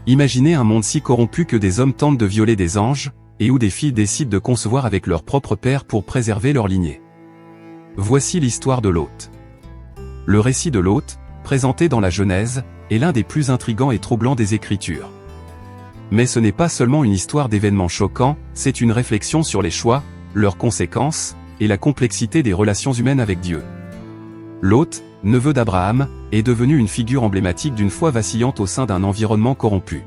Imaginez un monde si corrompu que des hommes tentent de violer des anges, et où des filles décident de concevoir avec leur propre père pour préserver leur lignée. Voici l'histoire de Lot. Le récit de Lot, présenté dans la Genèse, est l'un des plus intrigants et troublants des Écritures. Mais ce n'est pas seulement une histoire d'événements choquants, c'est une réflexion sur les choix, leurs conséquences, et la complexité des relations humaines avec Dieu. Lot, neveu d'Abraham, est devenu une figure emblématique d'une foi vacillante au sein d'un environnement corrompu.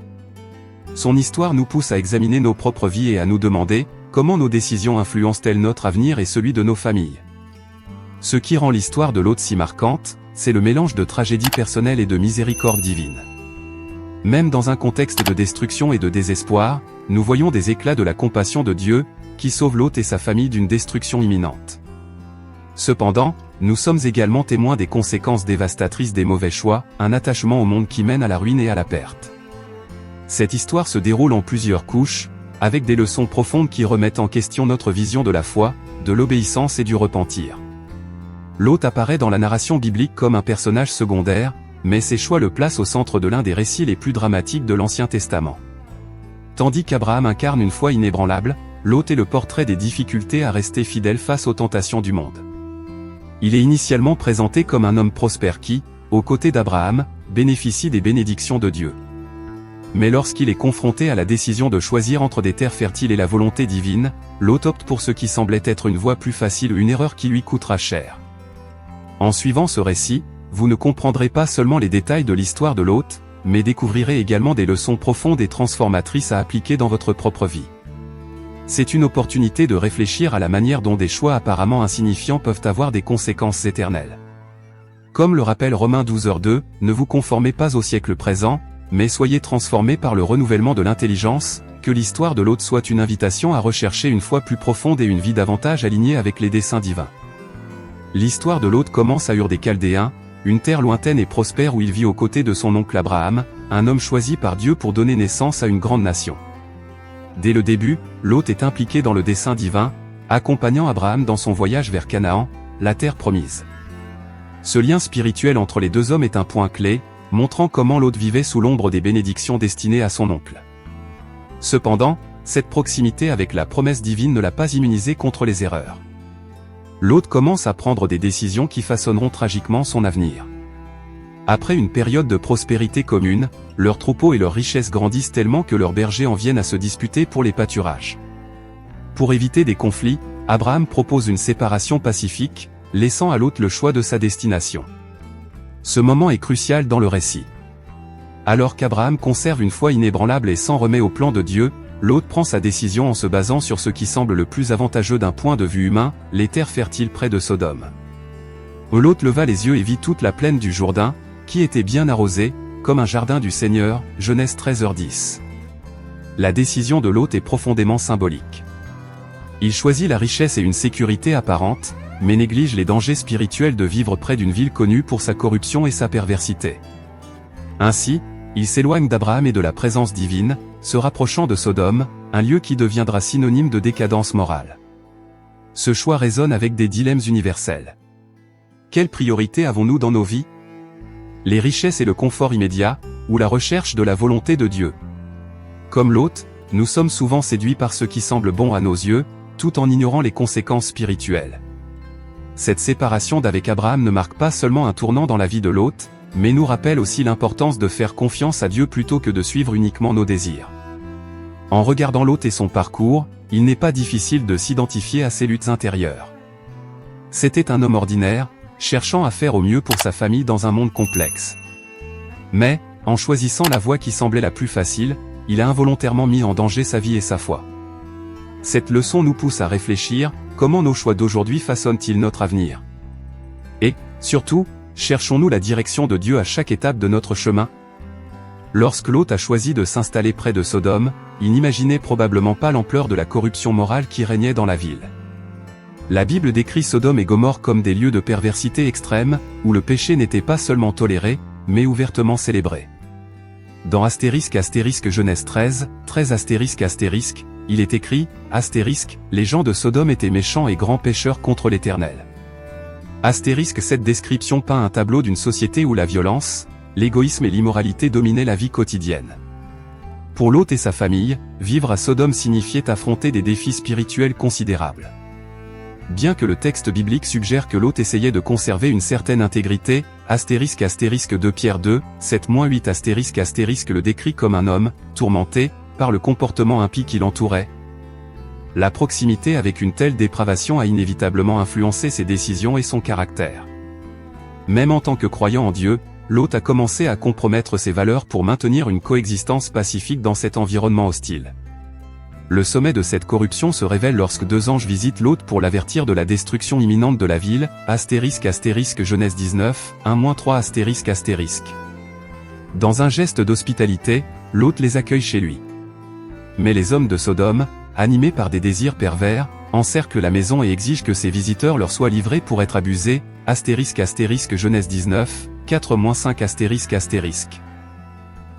Son histoire nous pousse à examiner nos propres vies et à nous demander comment nos décisions influencent-elles notre avenir et celui de nos familles. Ce qui rend l'histoire de Lot si marquante, c'est le mélange de tragédie personnelle et de miséricorde divine. Même dans un contexte de destruction et de désespoir, nous voyons des éclats de la compassion de Dieu, qui sauve Lot et sa famille d'une destruction imminente. Cependant, nous sommes également témoins des conséquences dévastatrices des mauvais choix, un attachement au monde qui mène à la ruine et à la perte. Cette histoire se déroule en plusieurs couches, avec des leçons profondes qui remettent en question notre vision de la foi, de l'obéissance et du repentir. Lot apparaît dans la narration biblique comme un personnage secondaire, mais ses choix le placent au centre de l'un des récits les plus dramatiques de l'Ancien Testament. Tandis qu'Abraham incarne une foi inébranlable, Lot est le portrait des difficultés à rester fidèle face aux tentations du monde. Il est initialement présenté comme un homme prospère qui, aux côtés d'Abraham, bénéficie des bénédictions de Dieu. Mais lorsqu'il est confronté à la décision de choisir entre des terres fertiles et la volonté divine, Lot opte pour ce qui semblait être une voie plus facile ou une erreur qui lui coûtera cher. En suivant ce récit, vous ne comprendrez pas seulement les détails de l'histoire de Lot, mais découvrirez également des leçons profondes et transformatrices à appliquer dans votre propre vie. C'est une opportunité de réfléchir à la manière dont des choix apparemment insignifiants peuvent avoir des conséquences éternelles. Comme le rappelle Romains 12:2, ne vous conformez pas au siècle présent, mais soyez transformés par le renouvellement de l'intelligence, que l'histoire de Lot soit une invitation à rechercher une foi plus profonde et une vie davantage alignée avec les desseins divins. L'histoire de Lot commence à Ur des Chaldéens, une terre lointaine et prospère où il vit aux côtés de son oncle Abraham, un homme choisi par Dieu pour donner naissance à une grande nation. Dès le début, Lot est impliqué dans le dessein divin, accompagnant Abraham dans son voyage vers Canaan, la terre promise. Ce lien spirituel entre les deux hommes est un point clé, montrant comment Lot vivait sous l'ombre des bénédictions destinées à son oncle. Cependant, cette proximité avec la promesse divine ne l'a pas immunisé contre les erreurs. Lot commence à prendre des décisions qui façonneront tragiquement son avenir. Après une période de prospérité commune, leurs troupeaux et leurs richesses grandissent tellement que leurs bergers en viennent à se disputer pour les pâturages. Pour éviter des conflits, Abraham propose une séparation pacifique, laissant à Lot le choix de sa destination. Ce moment est crucial dans le récit. Alors qu'Abraham conserve une foi inébranlable et s'en remet au plan de Dieu, Lot prend sa décision en se basant sur ce qui semble le plus avantageux d'un point de vue humain, les terres fertiles près de Sodome. Lot leva les yeux et vit toute la plaine du Jourdain, qui était bien arrosée, comme un jardin du Seigneur, Genèse 13h10. La décision de Lot est profondément symbolique. Il choisit la richesse et une sécurité apparente, mais néglige les dangers spirituels de vivre près d'une ville connue pour sa corruption et sa perversité. Ainsi, il s'éloigne d'Abraham et de la présence divine, se rapprochant de Sodome, un lieu qui deviendra synonyme de décadence morale. Ce choix résonne avec des dilemmes universels. Quelle priorité avons-nous dans nos vies ? Les richesses et le confort immédiat, ou la recherche de la volonté de Dieu. Comme Lot, nous sommes souvent séduits par ce qui semble bon à nos yeux, tout en ignorant les conséquences spirituelles. Cette séparation d'avec Abraham ne marque pas seulement un tournant dans la vie de Lot, mais nous rappelle aussi l'importance de faire confiance à Dieu plutôt que de suivre uniquement nos désirs. En regardant Lot et son parcours, il n'est pas difficile de s'identifier à ses luttes intérieures. C'était un homme ordinaire, cherchant à faire au mieux pour sa famille dans un monde complexe. Mais, en choisissant la voie qui semblait la plus facile, il a involontairement mis en danger sa vie et sa foi. Cette leçon nous pousse à réfléchir, comment nos choix d'aujourd'hui façonnent-ils notre avenir ? Et, surtout, cherchons-nous la direction de Dieu à chaque étape de notre chemin ? Lorsque Lot a choisi de s'installer près de Sodome, il n'imaginait probablement pas l'ampleur de la corruption morale qui régnait dans la ville. La Bible décrit Sodome et Gomorrhe comme des lieux de perversité extrême, où le péché n'était pas seulement toléré, mais ouvertement célébré. Dans *** Genèse 13, il est écrit, *** les gens de Sodome étaient méchants et grands pécheurs contre l'Éternel. Cette description peint un tableau d'une société où la violence, l'égoïsme et l'immoralité dominaient la vie quotidienne. Pour Lot et sa famille, vivre à Sodome signifiait affronter des défis spirituels considérables. Bien que le texte biblique suggère que Lot essayait de conserver une certaine intégrité, * 2 Pierre 2, 7-8 * le décrit comme un homme, tourmenté, par le comportement impie qui l'entourait. La proximité avec une telle dépravation a inévitablement influencé ses décisions et son caractère. Même en tant que croyant en Dieu, Lot a commencé à compromettre ses valeurs pour maintenir une coexistence pacifique dans cet environnement hostile. Le sommet de cette corruption se révèle lorsque deux anges visitent Lot pour l'avertir de la destruction imminente de la ville, * Genèse 19, 1-3 *. Dans un geste d'hospitalité, Lot les accueille chez lui. Mais les hommes de Sodome, animés par des désirs pervers, encerclent la maison et exigent que ses visiteurs leur soient livrés pour être abusés, * Genèse 19, 4-5 *.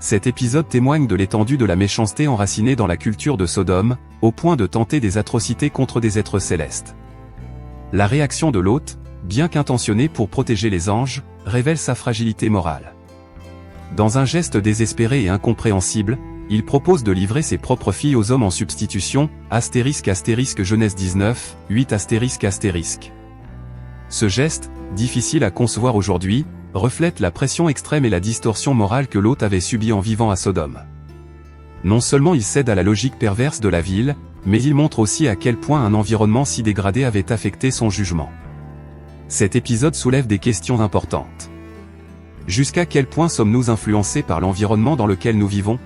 Cet épisode témoigne de l'étendue de la méchanceté enracinée dans la culture de Sodome, au point de tenter des atrocités contre des êtres célestes. La réaction de Lot, bien qu'intentionnée pour protéger les anges, révèle sa fragilité morale. Dans un geste désespéré et incompréhensible, il propose de livrer ses propres filles aux hommes en substitution, * Genèse 19, 8 *. Ce geste, difficile à concevoir aujourd'hui, reflète la pression extrême et la distorsion morale que Lot avait subie en vivant à Sodome. Non seulement il cède à la logique perverse de la ville, mais il montre aussi à quel point un environnement si dégradé avait affecté son jugement. Cet épisode soulève des questions importantes. Jusqu'à quel point sommes-nous influencés par l'environnement dans lequel nous vivons ?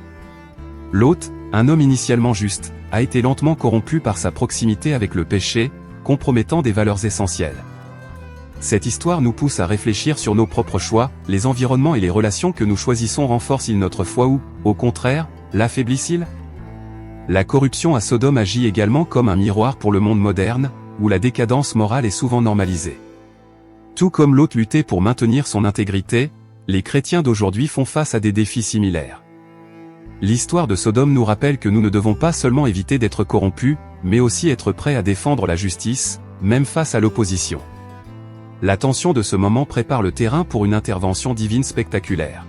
Lot, un homme initialement juste, a été lentement corrompu par sa proximité avec le péché, compromettant des valeurs essentielles. Cette histoire nous pousse à réfléchir sur nos propres choix, les environnements et les relations que nous choisissons renforcent-ils notre foi ou, au contraire, l'affaiblissent-ils ? La corruption à Sodome agit également comme un miroir pour le monde moderne, où la décadence morale est souvent normalisée. Tout comme Lot luttait pour maintenir son intégrité, les chrétiens d'aujourd'hui font face à des défis similaires. L'histoire de Sodome nous rappelle que nous ne devons pas seulement éviter d'être corrompus, mais aussi être prêts à défendre la justice, même face à l'opposition. La tension de ce moment prépare le terrain pour une intervention divine spectaculaire.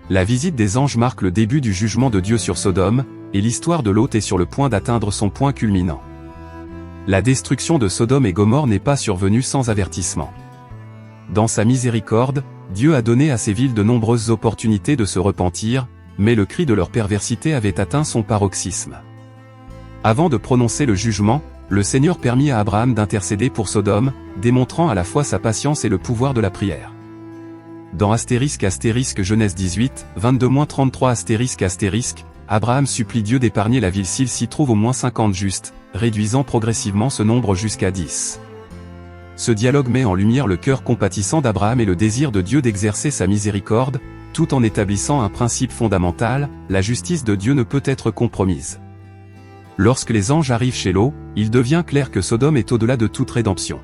La visite des anges marque le début du jugement de Dieu sur Sodome, et l'histoire de Lot est sur le point d'atteindre son point culminant. La destruction de Sodome et Gomorrhe n'est pas survenue sans avertissement. Dans sa miséricorde, Dieu a donné à ces villes de nombreuses opportunités de se repentir, mais le cri de leur perversité avait atteint son paroxysme. Avant de prononcer le jugement, le Seigneur permit à Abraham d'intercéder pour Sodome, démontrant à la fois sa patience et le pouvoir de la prière. Dans * Genèse 18, 22-33 *, Abraham supplie Dieu d'épargner la ville s'il s'y trouve au moins 50 justes, réduisant progressivement ce nombre jusqu'à 10. Ce dialogue met en lumière le cœur compatissant d'Abraham et le désir de Dieu d'exercer sa miséricorde, tout en établissant un principe fondamental, la justice de Dieu ne peut être compromise. Lorsque les anges arrivent chez Lot, il devient clair que Sodome est au-delà de toute rédemption.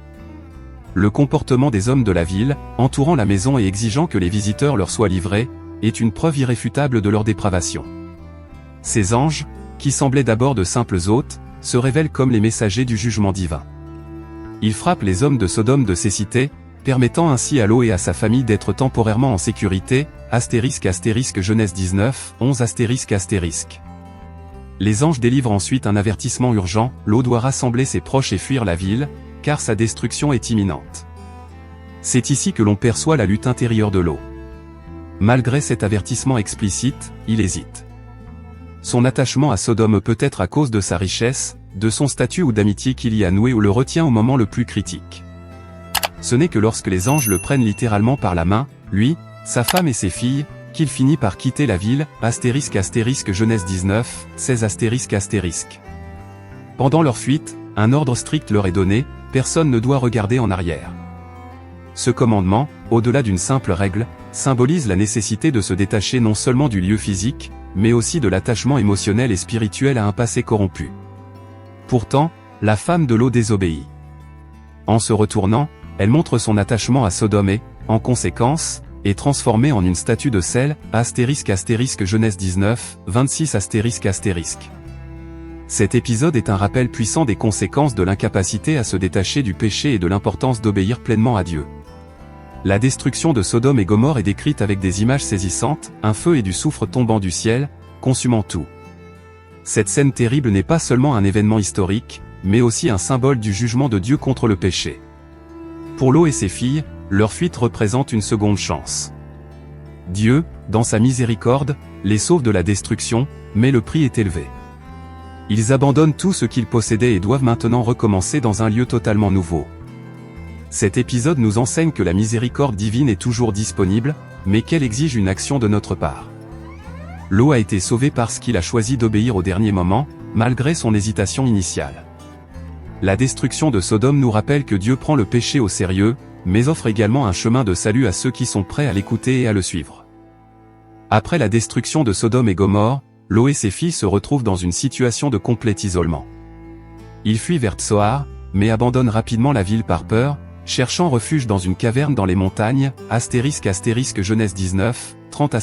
Le comportement des hommes de la ville, entourant la maison et exigeant que les visiteurs leur soient livrés, est une preuve irréfutable de leur dépravation. Ces anges, qui semblaient d'abord de simples hôtes, se révèlent comme les messagers du jugement divin. Ils frappent les hommes de Sodome de cécité, permettant ainsi à Lot et à sa famille d'être temporairement en sécurité, * Genèse 19, 11 *. Les anges délivrent ensuite un avertissement urgent, Lot doit rassembler ses proches et fuir la ville, car sa destruction est imminente. C'est ici que l'on perçoit la lutte intérieure de Lot. Malgré cet avertissement explicite, il hésite. Son attachement à Sodome peut être à cause de sa richesse, de son statut ou d'amitié qu'il y a noué ou le retient au moment le plus critique. Ce n'est que lorsque les anges le prennent littéralement par la main, lui, sa femme et ses filles, qu'il finit par quitter la ville, * Genèse 19, 16 *. Pendant leur fuite, un ordre strict leur est donné, personne ne doit regarder en arrière. Ce commandement, au-delà d'une simple règle, symbolise la nécessité de se détacher non seulement du lieu physique, mais aussi de l'attachement émotionnel et spirituel à un passé corrompu. Pourtant, la femme de Lot désobéit. En se retournant, elle montre son attachement à Sodome et, en conséquence, est transformée en une statue de sel, * Genèse 19, 26 *. Cet épisode est un rappel puissant des conséquences de l'incapacité à se détacher du péché et de l'importance d'obéir pleinement à Dieu. La destruction de Sodome et Gomorrhe est décrite avec des images saisissantes, un feu et du soufre tombant du ciel, consumant tout. Cette scène terrible n'est pas seulement un événement historique, mais aussi un symbole du jugement de Dieu contre le péché. Pour Lot et ses filles, leur fuite représente une seconde chance. Dieu, dans sa miséricorde, les sauve de la destruction, mais le prix est élevé. Ils abandonnent tout ce qu'ils possédaient et doivent maintenant recommencer dans un lieu totalement nouveau. Cet épisode nous enseigne que la miséricorde divine est toujours disponible, mais qu'elle exige une action de notre part. Lot a été sauvé parce qu'il a choisi d'obéir au dernier moment, malgré son hésitation initiale. La destruction de Sodome nous rappelle que Dieu prend le péché au sérieux, mais offre également un chemin de salut à ceux qui sont prêts à l'écouter et à le suivre. Après la destruction de Sodome et Gomorrhe, Lot et ses filles se retrouvent dans une situation de complet isolement. Ils fuient vers Tsoar, mais abandonnent rapidement la ville par peur, cherchant refuge dans une caverne dans les montagnes, Genèse 19, 30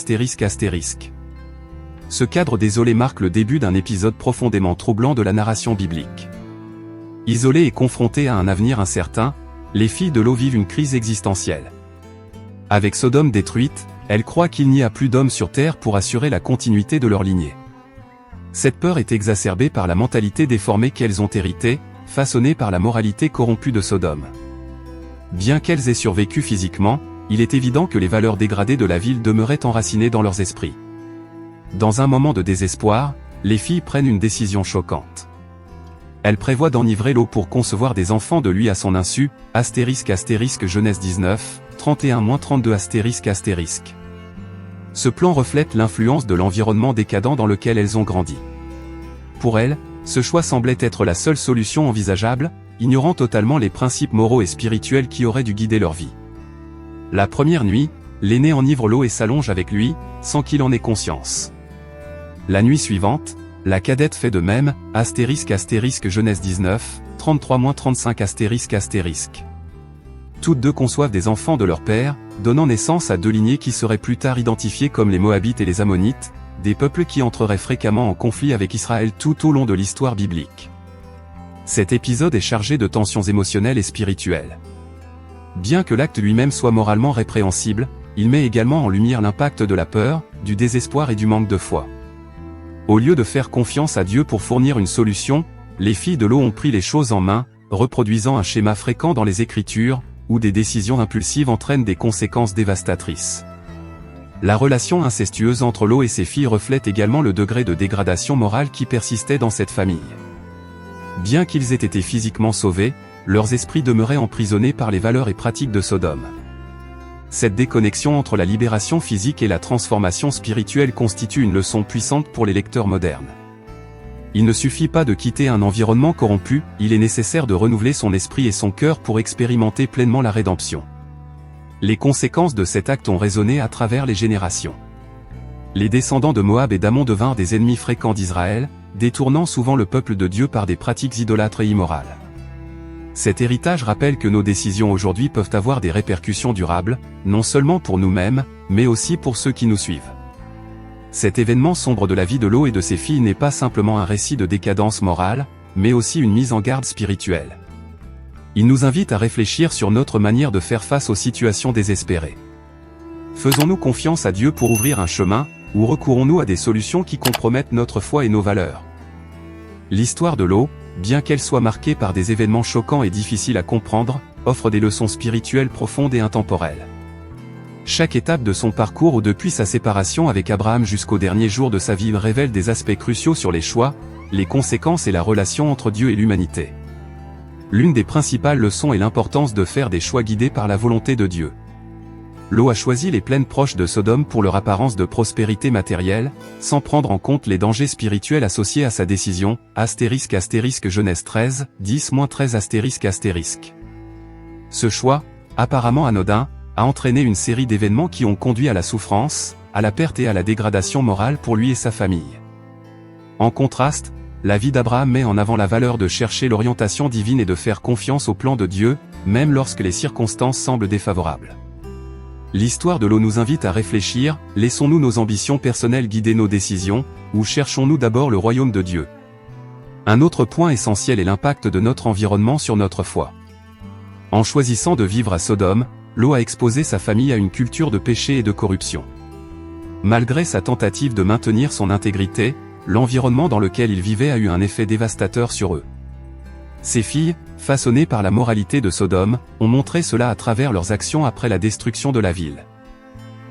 Ce cadre désolé marque le début d'un épisode profondément troublant de la narration biblique. Isolées et confrontées à un avenir incertain, les filles de Lot vivent une crise existentielle. Avec Sodome détruite, elles croient qu'il n'y a plus d'hommes sur terre pour assurer la continuité de leur lignée. Cette peur est exacerbée par la mentalité déformée qu'elles ont héritée, façonnée par la moralité corrompue de Sodome. Bien qu'elles aient survécu physiquement, il est évident que les valeurs dégradées de la ville demeuraient enracinées dans leurs esprits. Dans un moment de désespoir, les filles prennent une décision choquante. Elles prévoient d'enivrer Lot pour concevoir des enfants de lui à son insu, Genèse 19, 31-32 Ce plan reflète l'influence de l'environnement décadent dans lequel elles ont grandi. Pour elles, ce choix semblait être la seule solution envisageable, ignorant totalement les principes moraux et spirituels qui auraient dû guider leur vie. La première nuit, l'aîné enivre Lot et s'allonge avec lui, sans qu'il en ait conscience. La nuit suivante, la cadette fait de même, Genèse 19, 33-35 Toutes deux conçoivent des enfants de leur père, donnant naissance à deux lignées qui seraient plus tard identifiées comme les Moabites et les Ammonites, des peuples qui entreraient fréquemment en conflit avec Israël tout au long de l'histoire biblique. Cet épisode est chargé de tensions émotionnelles et spirituelles. Bien que l'acte lui-même soit moralement répréhensible, il met également en lumière l'impact de la peur, du désespoir et du manque de foi. Au lieu de faire confiance à Dieu pour fournir une solution, les filles de Lot ont pris les choses en main, reproduisant un schéma fréquent dans les Écritures, où des décisions impulsives entraînent des conséquences dévastatrices. La relation incestueuse entre Lot et ses filles reflète également le degré de dégradation morale qui persistait dans cette famille. Bien qu'ils aient été physiquement sauvés, leurs esprits demeuraient emprisonnés par les valeurs et pratiques de Sodome. Cette déconnexion entre la libération physique et la transformation spirituelle constitue une leçon puissante pour les lecteurs modernes. Il ne suffit pas de quitter un environnement corrompu, il est nécessaire de renouveler son esprit et son cœur pour expérimenter pleinement la rédemption. Les conséquences de cet acte ont résonné à travers les générations. Les descendants de Moab et d'Ammon devinrent des ennemis fréquents d'Israël, détournant souvent le peuple de Dieu par des pratiques idolâtres et immorales. Cet héritage rappelle que nos décisions aujourd'hui peuvent avoir des répercussions durables, non seulement pour nous-mêmes, mais aussi pour ceux qui nous suivent. Cet événement sombre de la vie de Lot et de ses filles n'est pas simplement un récit de décadence morale, mais aussi une mise en garde spirituelle. Il nous invite à réfléchir sur notre manière de faire face aux situations désespérées. Faisons-nous confiance à Dieu pour ouvrir un chemin, ou recourons-nous à des solutions qui compromettent notre foi et nos valeurs? L'histoire de Lot, bien qu'elle soit marquée par des événements choquants et difficiles à comprendre, offre des leçons spirituelles profondes et intemporelles. Chaque étape de son parcours ou depuis sa séparation avec Abraham jusqu'au dernier jour de sa vie révèle des aspects cruciaux sur les choix, les conséquences et la relation entre Dieu et l'humanité. L'une des principales leçons est l'importance de faire des choix guidés par la volonté de Dieu. Lot a choisi les plaines proches de Sodome pour leur apparence de prospérité matérielle, sans prendre en compte les dangers spirituels associés à sa décision, Genèse 13, 10-13 Ce choix, apparemment anodin, a entraîné une série d'événements qui ont conduit à la souffrance, à la perte et à la dégradation morale pour lui et sa famille. En contraste, la vie d'Abraham met en avant la valeur de chercher l'orientation divine et de faire confiance au plan de Dieu, même lorsque les circonstances semblent défavorables. L'histoire de Lot nous invite à réfléchir, laissons-nous nos ambitions personnelles guider nos décisions, ou cherchons-nous d'abord le royaume de Dieu? Un autre point essentiel est l'impact de notre environnement sur notre foi. En choisissant de vivre à Sodome, Lot a exposé sa famille à une culture de péché et de corruption. Malgré sa tentative de maintenir son intégrité, l'environnement dans lequel il vivait a eu un effet dévastateur sur eux. Ces filles, façonnées par la moralité de Sodome, ont montré cela à travers leurs actions après la destruction de la ville.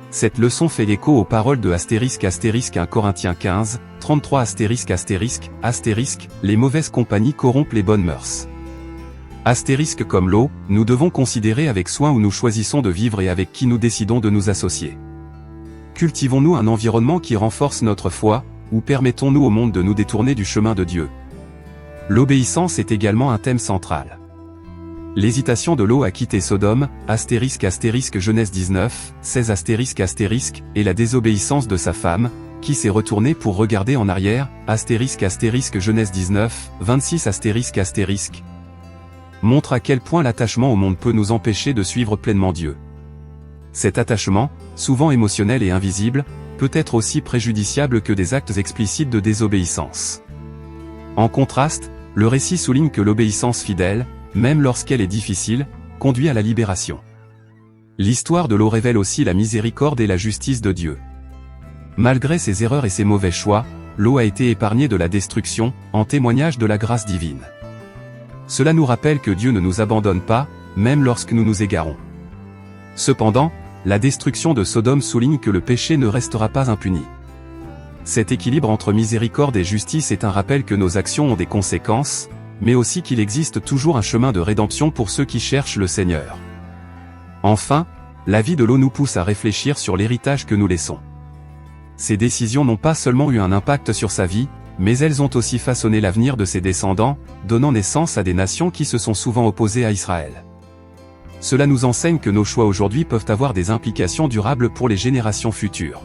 Cette leçon fait écho aux paroles de ***1 Corinthiens 15, 33 ***, les mauvaises compagnies corrompent les bonnes mœurs. Comme l'eau, nous devons considérer avec soin où nous choisissons de vivre et avec qui nous décidons de nous associer. Cultivons-nous un environnement qui renforce notre foi, ou permettons-nous au monde de nous détourner du chemin de Dieu? L'obéissance est également un thème central. L'hésitation de Lot à quitter Sodome, Genèse 19, 16 et la désobéissance de sa femme, qui s'est retournée pour regarder en arrière, Genèse 19, 26 montre à quel point l'attachement au monde peut nous empêcher de suivre pleinement Dieu. Cet attachement, souvent émotionnel et invisible, peut être aussi préjudiciable que des actes explicites de désobéissance. En contraste, le récit souligne que l'obéissance fidèle, même lorsqu'elle est difficile, conduit à la libération. L'histoire de Lot révèle aussi la miséricorde et la justice de Dieu. Malgré ses erreurs et ses mauvais choix, Lot a été épargné de la destruction, en témoignage de la grâce divine. Cela nous rappelle que Dieu ne nous abandonne pas, même lorsque nous nous égarons. Cependant, la destruction de Sodome souligne que le péché ne restera pas impuni. Cet équilibre entre miséricorde et justice est un rappel que nos actions ont des conséquences, mais aussi qu'il existe toujours un chemin de rédemption pour ceux qui cherchent le Seigneur. Enfin, la vie de Lot nous pousse à réfléchir sur l'héritage que nous laissons. Ces décisions n'ont pas seulement eu un impact sur sa vie, mais elles ont aussi façonné l'avenir de ses descendants, donnant naissance à des nations qui se sont souvent opposées à Israël. Cela nous enseigne que nos choix aujourd'hui peuvent avoir des implications durables pour les générations futures.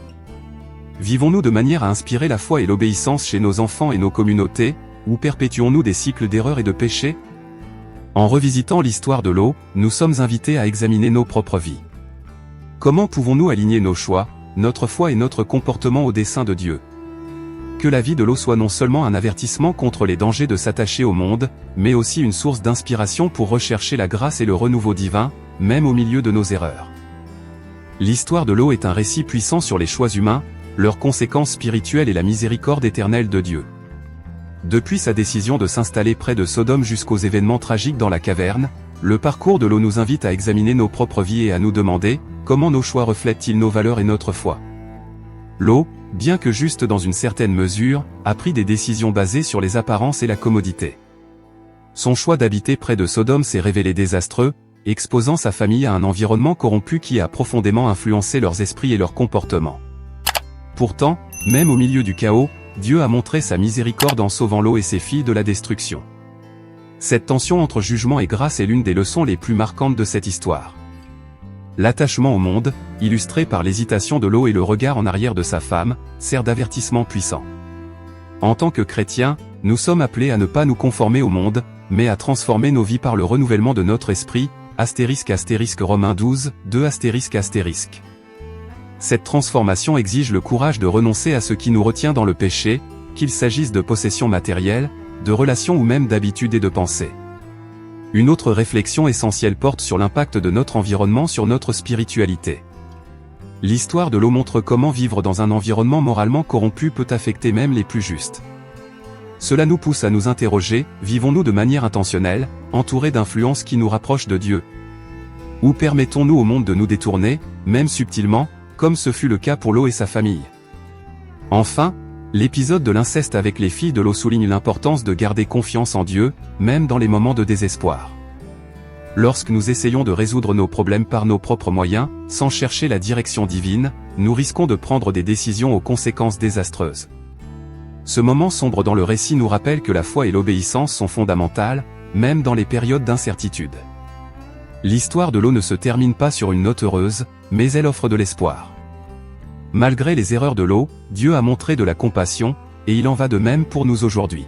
Vivons-nous de manière à inspirer la foi et l'obéissance chez nos enfants et nos communautés, ou perpétuons-nous des cycles d'erreurs et de péchés? En revisitant l'histoire de Lot, nous sommes invités à examiner nos propres vies. Comment pouvons-nous aligner nos choix, notre foi et notre comportement au dessein de Dieu? Que la vie de Lot soit non seulement un avertissement contre les dangers de s'attacher au monde, mais aussi une source d'inspiration pour rechercher la grâce et le renouveau divin, même au milieu de nos erreurs. L'histoire de Lot est un récit puissant sur les choix humains, leurs conséquences spirituelles et la miséricorde éternelle de Dieu. Depuis sa décision de s'installer près de Sodome jusqu'aux événements tragiques dans la caverne, le parcours de Lot nous invite à examiner nos propres vies et à nous demander, comment nos choix reflètent-ils nos valeurs et notre foi? Lot, bien que juste dans une certaine mesure, a pris des décisions basées sur les apparences et la commodité. Son choix d'habiter près de Sodome s'est révélé désastreux, exposant sa famille à un environnement corrompu qui a profondément influencé leurs esprits et leurs comportements. Pourtant, même au milieu du chaos, Dieu a montré sa miséricorde en sauvant Lot et ses filles de la destruction. Cette tension entre jugement et grâce est l'une des leçons les plus marquantes de cette histoire. L'attachement au monde, illustré par l'hésitation de Lot et le regard en arrière de sa femme, sert d'avertissement puissant. En tant que chrétiens, nous sommes appelés à ne pas nous conformer au monde, mais à transformer nos vies par le renouvellement de notre esprit, Romains 12, 2 ***. Cette transformation exige le courage de renoncer à ce qui nous retient dans le péché, qu'il s'agisse de possessions matérielles, de relations ou même d'habitudes et de pensées. Une autre réflexion essentielle porte sur l'impact de notre environnement sur notre spiritualité. L'histoire de Lot montre comment vivre dans un environnement moralement corrompu peut affecter même les plus justes. Cela nous pousse à nous interroger, vivons-nous de manière intentionnelle, entourés d'influences qui nous rapprochent de Dieu? Ou permettons-nous au monde de nous détourner, même subtilement, comme ce fut le cas pour Lot et sa famille? Enfin, l'épisode de l'inceste avec les filles de Lot souligne l'importance de garder confiance en Dieu, même dans les moments de désespoir. Lorsque nous essayons de résoudre nos problèmes par nos propres moyens, sans chercher la direction divine, nous risquons de prendre des décisions aux conséquences désastreuses. Ce moment sombre dans le récit nous rappelle que la foi et l'obéissance sont fondamentales, même dans les périodes d'incertitude. L'histoire de Lot ne se termine pas sur une note heureuse, mais elle offre de l'espoir. Malgré les erreurs de Lot, Dieu a montré de la compassion, et il en va de même pour nous aujourd'hui.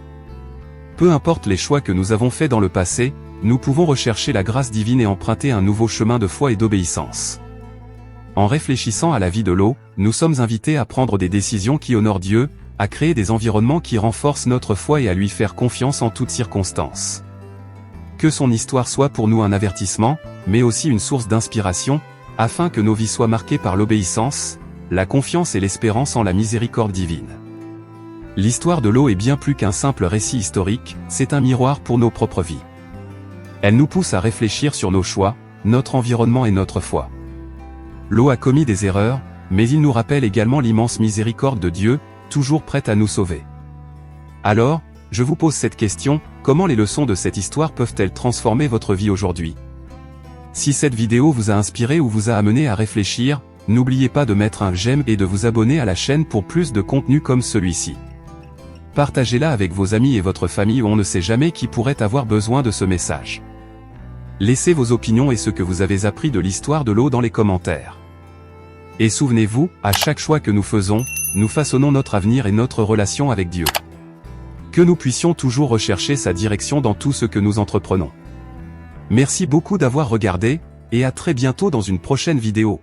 Peu importe les choix que nous avons faits dans le passé, nous pouvons rechercher la grâce divine et emprunter un nouveau chemin de foi et d'obéissance. En réfléchissant à la vie de Lot, nous sommes invités à prendre des décisions qui honorent Dieu, à créer des environnements qui renforcent notre foi et à lui faire confiance en toutes circonstances. Que son histoire soit pour nous un avertissement, mais aussi une source d'inspiration, afin que nos vies soient marquées par l'obéissance, la confiance et l'espérance en la miséricorde divine. L'histoire de l'eau est bien plus qu'un simple récit historique, c'est un miroir pour nos propres vies. Elle nous pousse à réfléchir sur nos choix, notre environnement et notre foi. L'eau a commis des erreurs, mais il nous rappelle également l'immense miséricorde de Dieu, toujours prête à nous sauver. Alors, je vous pose cette question, comment les leçons de cette histoire peuvent-elles transformer votre vie aujourd'hui? Si cette vidéo vous a inspiré ou vous a amené à réfléchir, n'oubliez pas de mettre un j'aime et de vous abonner à la chaîne pour plus de contenu comme celui-ci. Partagez-la avec vos amis et votre famille, on ne sait jamais qui pourrait avoir besoin de ce message. Laissez vos opinions et ce que vous avez appris de l'histoire de l'eau dans les commentaires. Et souvenez-vous, à chaque choix que nous faisons, nous façonnons notre avenir et notre relation avec Dieu. Que nous puissions toujours rechercher sa direction dans tout ce que nous entreprenons. Merci beaucoup d'avoir regardé, et à très bientôt dans une prochaine vidéo.